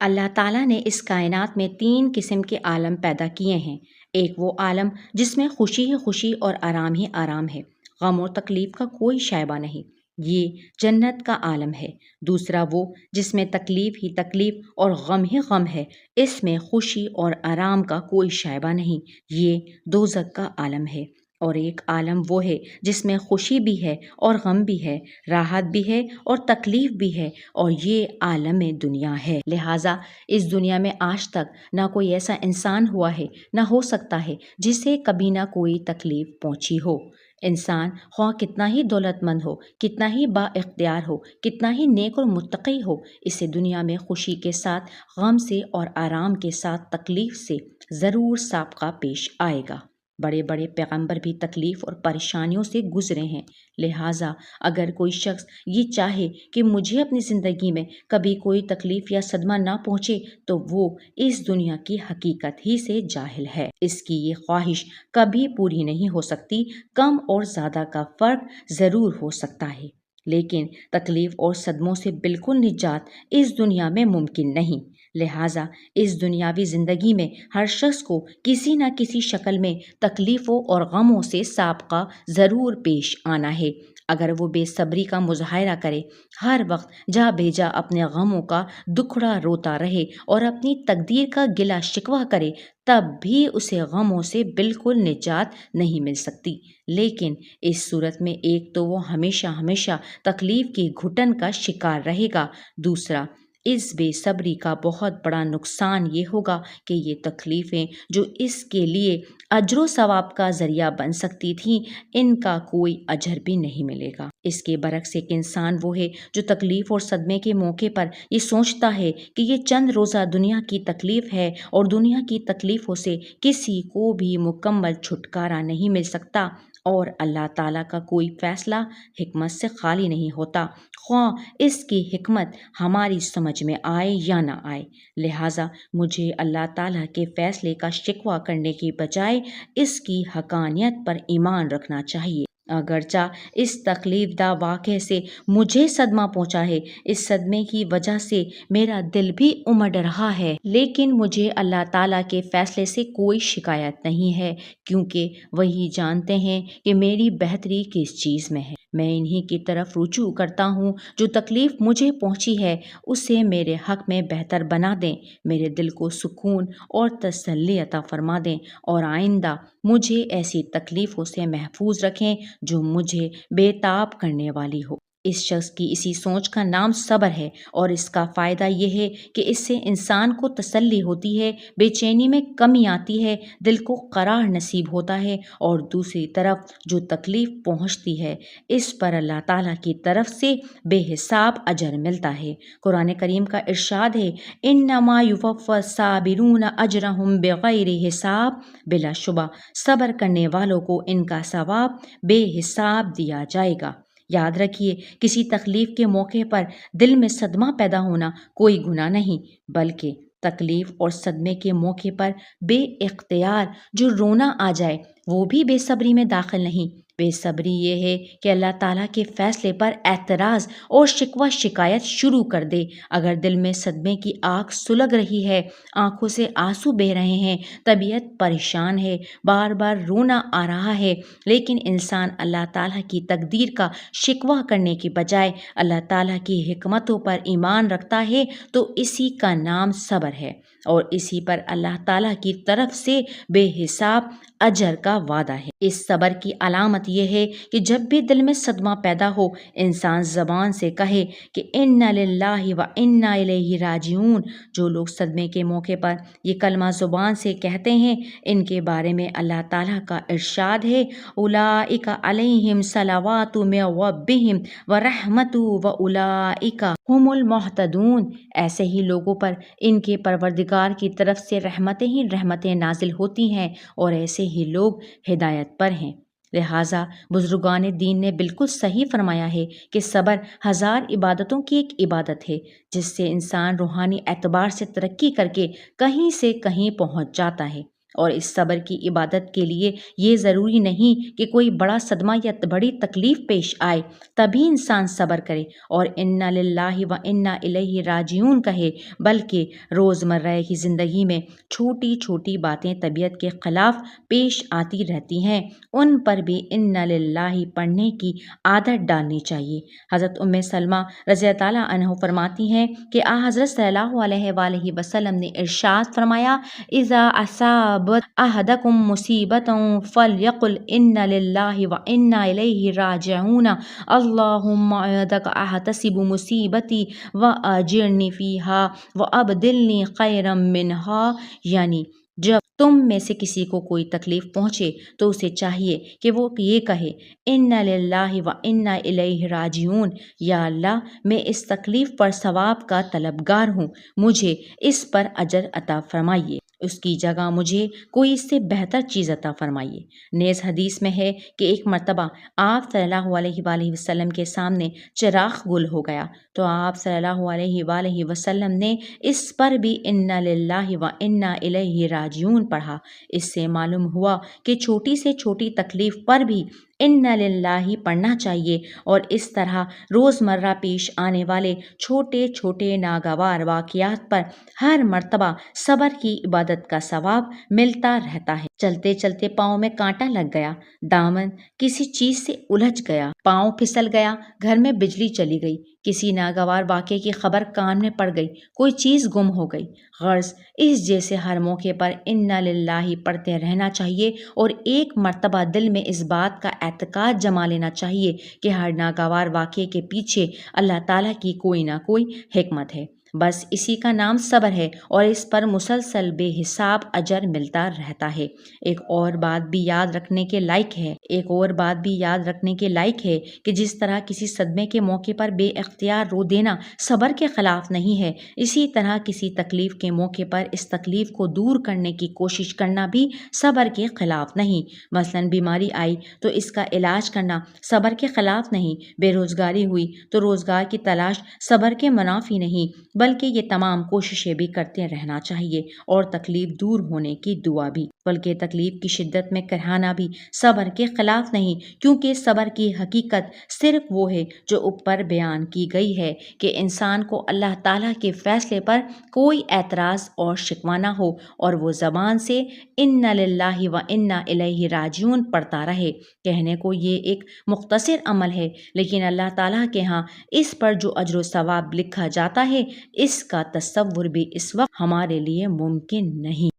اللہ تعالیٰ نے اس کائنات میں 3 قسم کے عالم پیدا کیے ہیں۔ ایک وہ عالم جس میں خوشی ہی خوشی اور آرام ہی آرام ہے، غم اور تکلیف کا کوئی شائبہ نہیں، یہ جنت کا عالم ہے۔ دوسرا وہ جس میں تکلیف ہی تکلیف اور غم ہی غم ہے، اس میں خوشی اور آرام کا کوئی شائبہ نہیں، یہ دوزخ کا عالم ہے۔ اور ایک عالم وہ ہے جس میں خوشی بھی ہے اور غم بھی ہے، راحت بھی ہے اور تکلیف بھی ہے، اور یہ عالم دنیا ہے۔ لہٰذا اس دنیا میں آج تک نہ کوئی ایسا انسان ہوا ہے، نہ ہو سکتا ہے جسے کبھی نہ کوئی تکلیف پہنچی ہو۔ انسان خواہ کتنا ہی دولت مند ہو، کتنا ہی با اختیار ہو، کتنا ہی نیک اور متقی ہو، اسے دنیا میں خوشی کے ساتھ غم سے اور آرام کے ساتھ تکلیف سے ضرور سابقہ پیش آئے گا۔ بڑے بڑے پیغمبر بھی تکلیف اور پریشانیوں سے گزرے ہیں، لہٰذا اگر کوئی شخص یہ چاہے کہ مجھے اپنی زندگی میں کبھی کوئی تکلیف یا صدمہ نہ پہنچے تو وہ اس دنیا کی حقیقت ہی سے جاہل ہے۔ اس کی یہ خواہش کبھی پوری نہیں ہو سکتی، کم اور زیادہ کا فرق ضرور ہو سکتا ہے، لیکن تکلیف اور صدموں سے بالکل نجات اس دنیا میں ممکن نہیں۔ لہٰذا اس دنیاوی زندگی میں ہر شخص کو کسی نہ کسی شکل میں تکلیفوں اور غموں سے سابقہ ضرور پیش آنا ہے۔ اگر وہ بے صبری کا مظاہرہ کرے، ہر وقت جا بھیجا اپنے غموں کا دکھڑا روتا رہے اور اپنی تقدیر کا گلہ شکوہ کرے، تب بھی اسے غموں سے بالکل نجات نہیں مل سکتی۔ لیکن اس صورت میں ایک تو وہ ہمیشہ ہمیشہ تکلیف کی گھٹن کا شکار رہے گا، دوسرا اس بے صبری کا بہت بڑا نقصان یہ ہوگا کہ یہ تکلیفیں جو اس کے لیے اجر و ثواب کا ذریعہ بن سکتی تھیں، ان کا کوئی اجر بھی نہیں ملے گا۔ اس کے برعکس ایک انسان وہ ہے جو تکلیف اور صدمے کے موقع پر یہ سوچتا ہے کہ یہ چند روزہ دنیا کی تکلیف ہے اور دنیا کی تکلیفوں سے کسی کو بھی مکمل چھٹکارا نہیں مل سکتا، اور اللہ تعالیٰ کا کوئی فیصلہ حکمت سے خالی نہیں ہوتا، خواہ اس کی حکمت ہماری سمجھ میں آئے یا نہ آئے۔ لہٰذا مجھے اللہ تعالیٰ کے فیصلے کا شکوہ کرنے کی بجائے اس کی حقانیت پر ایمان رکھنا چاہیے۔ اگرچہ اس تکلیف دہ واقعے سے مجھے صدمہ پہنچا ہے، اس صدمے کی وجہ سے میرا دل بھی امڑ رہا ہے، لیکن مجھے اللہ تعالیٰ کے فیصلے سے کوئی شکایت نہیں ہے، کیونکہ وہی جانتے ہیں کہ میری بہتری کس چیز میں ہے۔ میں انہی کی طرف رجوع کرتا ہوں جو تکلیف مجھے پہنچی ہے اسے میرے حق میں بہتر بنا دیں، میرے دل کو سکون اور تسلی عطا فرما دیں، اور آئندہ مجھے ایسی تکلیفوں سے محفوظ رکھیں جو مجھے بے تاب کرنے والی ہو۔ اس شخص کی اسی سوچ کا نام صبر ہے، اور اس کا فائدہ یہ ہے کہ اس سے انسان کو تسلی ہوتی ہے، بے چینی میں کمی آتی ہے، دل کو قرار نصیب ہوتا ہے، اور دوسری طرف جو تکلیف پہنچتی ہے اس پر اللہ تعالیٰ کی طرف سے بے حساب اجر ملتا ہے۔ قرآن کریم کا ارشاد ہے، انما یوفی الصابرون اجرہم بغیر حساب، بلا شبہ صبر کرنے والوں کو ان کا ثواب بے حساب دیا جائے گا۔ یاد رکھیے، کسی تکلیف کے موقع پر دل میں صدمہ پیدا ہونا کوئی گناہ نہیں، بلکہ تکلیف اور صدمے کے موقع پر بے اختیار جو رونا آ جائے وہ بھی بے صبری میں داخل نہیں۔ بے صبری یہ ہے کہ اللہ تعالیٰ کے فیصلے پر اعتراض اور شکوہ شکایت شروع کر دے۔ اگر دل میں صدمے کی آگ سلگ رہی ہے، آنکھوں سے آنسو بہہ رہے ہیں، طبیعت پریشان ہے، بار بار رونا آ رہا ہے، لیکن انسان اللہ تعالیٰ کی تقدیر کا شکوہ کرنے کی بجائے اللہ تعالیٰ کی حکمتوں پر ایمان رکھتا ہے، تو اسی کا نام صبر ہے، اور اسی پر اللہ تعالیٰ کی طرف سے بے حساب اجر کا وعدہ ہے۔ اس صبر کی علامت یہ ہے کہ جب بھی دل میں صدمہ پیدا ہو، انسان زبان سے کہے کہ انا للہ و انا الیہ راجعون۔ جو لوگ صدمے کے موقع پر یہ کلمہ زبان سے کہتے ہیں، ان کے بارے میں اللہ تعالیٰ کا ارشاد ہے، اولئک علیہم صلوات من ربہم ورحمۃ واولئک ہم المہتدون۔ ایسے ہی لوگوں پر ان کے پروردگار کی طرف سے رحمتیں ہی رحمتیں نازل ہوتی ہیں، اور ایسے ہی لوگ ہدایت پر ہیں۔ لہٰذا بزرگان دین نے بالکل صحیح فرمایا ہے کہ صبر 1000 عبادتوں کی ایک عبادت ہے، جس سے انسان روحانی اعتبار سے ترقی کر کے کہیں سے کہیں پہنچ جاتا ہے۔ اور اس صبر کی عبادت کے لیے یہ ضروری نہیں کہ کوئی بڑا صدمہ یا بڑی تکلیف پیش آئے تبھی انسان صبر کرے اور انا للہ و انا الیہ راجعون کہے، بلکہ روزمرہ کی زندگی میں چھوٹی چھوٹی باتیں طبیعت کے خلاف پیش آتی رہتی ہیں، ان پر بھی انا للہ پڑھنے کی عادت ڈالنی چاہیے۔ حضرت ام سلمہ رضی اللہ عنہ فرماتی ہیں کہ حضرت صلی اللہ علیہ وآلہ وسلم نے ارشاد فرمایا، اذا اصابت احدکم مصیبت فلیقل ان للہ و انا الیہ راجعون اللہم اعدک احتسب مصیبتی و اجرنی فیہا و ابدلنی خیرا منہا، یعنی جب تم میں سے کسی کو کوئی تکلیف پہنچے تو اسے چاہیے کہ وہ یہ کہے، انا للہ و انا الیہ راجعون، یا اللہ میں اس تکلیف پر ثواب کا طلبگار ہوں، مجھے اس پر اجر عطا فرمائیے، اس کی جگہ مجھے کوئی اس سے بہتر چیز عطا فرمائیے۔ نیز حدیث میں ہے کہ ایک مرتبہ آپ صلی اللہ علیہ وآلہ وسلم کے سامنے چراغ گل ہو گیا تو آپ صلی اللہ علیہ وآلہ وسلم نے اس پر بھی انا للہ و انا الیہ راجعون پڑھا۔ اس سے معلوم ہوا کہ چھوٹی سے چھوٹی تکلیف پر بھی انا للہ پڑھنا چاہیے، اور اس طرح روزمرہ پیش آنے والے چھوٹے چھوٹے ناگوار واقعات پر ہر مرتبہ صبر کی عبادت کا ثواب ملتا رہتا ہے۔ چلتے چلتے پاؤں میں کانٹا لگ گیا، دامن کسی چیز سے الجھ گیا، پاؤں پھسل گیا، گھر میں بجلی چلی گئی، کسی ناگوار واقعے کی خبر کان میں پڑ گئی، کوئی چیز گم ہو گئی، غرض اس جیسے ہر موقع پر انا للہ پڑھتے رہنا چاہیے، اور ایک مرتبہ دل میں اس بات کا اعتقاد جما لینا چاہیے کہ ہر ناگوار واقعے کے پیچھے اللہ تعالیٰ کی کوئی نہ کوئی حکمت ہے، بس اسی کا نام صبر ہے اور اس پر مسلسل بے حساب اجر ملتا رہتا ہے۔ ایک اور بات بھی یاد رکھنے کے لائق ہے کہ جس طرح کسی صدمے کے موقع پر بے اختیار رو دینا صبر کے خلاف نہیں ہے، اسی طرح کسی تکلیف کے موقع پر اس تکلیف کو دور کرنے کی کوشش کرنا بھی صبر کے خلاف نہیں۔ مثلاً بیماری آئی تو اس کا علاج کرنا صبر کے خلاف نہیں، بے روزگاری ہوئی تو روزگار کی تلاش صبر کے منافی نہیں، بلکہ یہ تمام کوششیں بھی کرتے رہنا چاہیے، اور تکلیف دور ہونے کی دعا بھی، بلکہ تکلیف کی شدت میں کرہانا بھی صبر کے خلاف نہیں، کیونکہ صبر کی حقیقت صرف وہ ہے جو اوپر بیان کی گئی ہے کہ انسان کو اللہ تعالیٰ کے فیصلے پر کوئی اعتراض اور شکوہ نہ ہو، اور وہ زبان سے انا للہ و انا الیہ راجعون پڑھتا رہے۔ کہنے کو یہ ایک مختصر عمل ہے، لیکن اللہ تعالیٰ کے ہاں اس پر جو اجر و ثواب لکھا جاتا ہے، اس کا تصور بھی اس وقت ہمارے لیے ممکن نہیں۔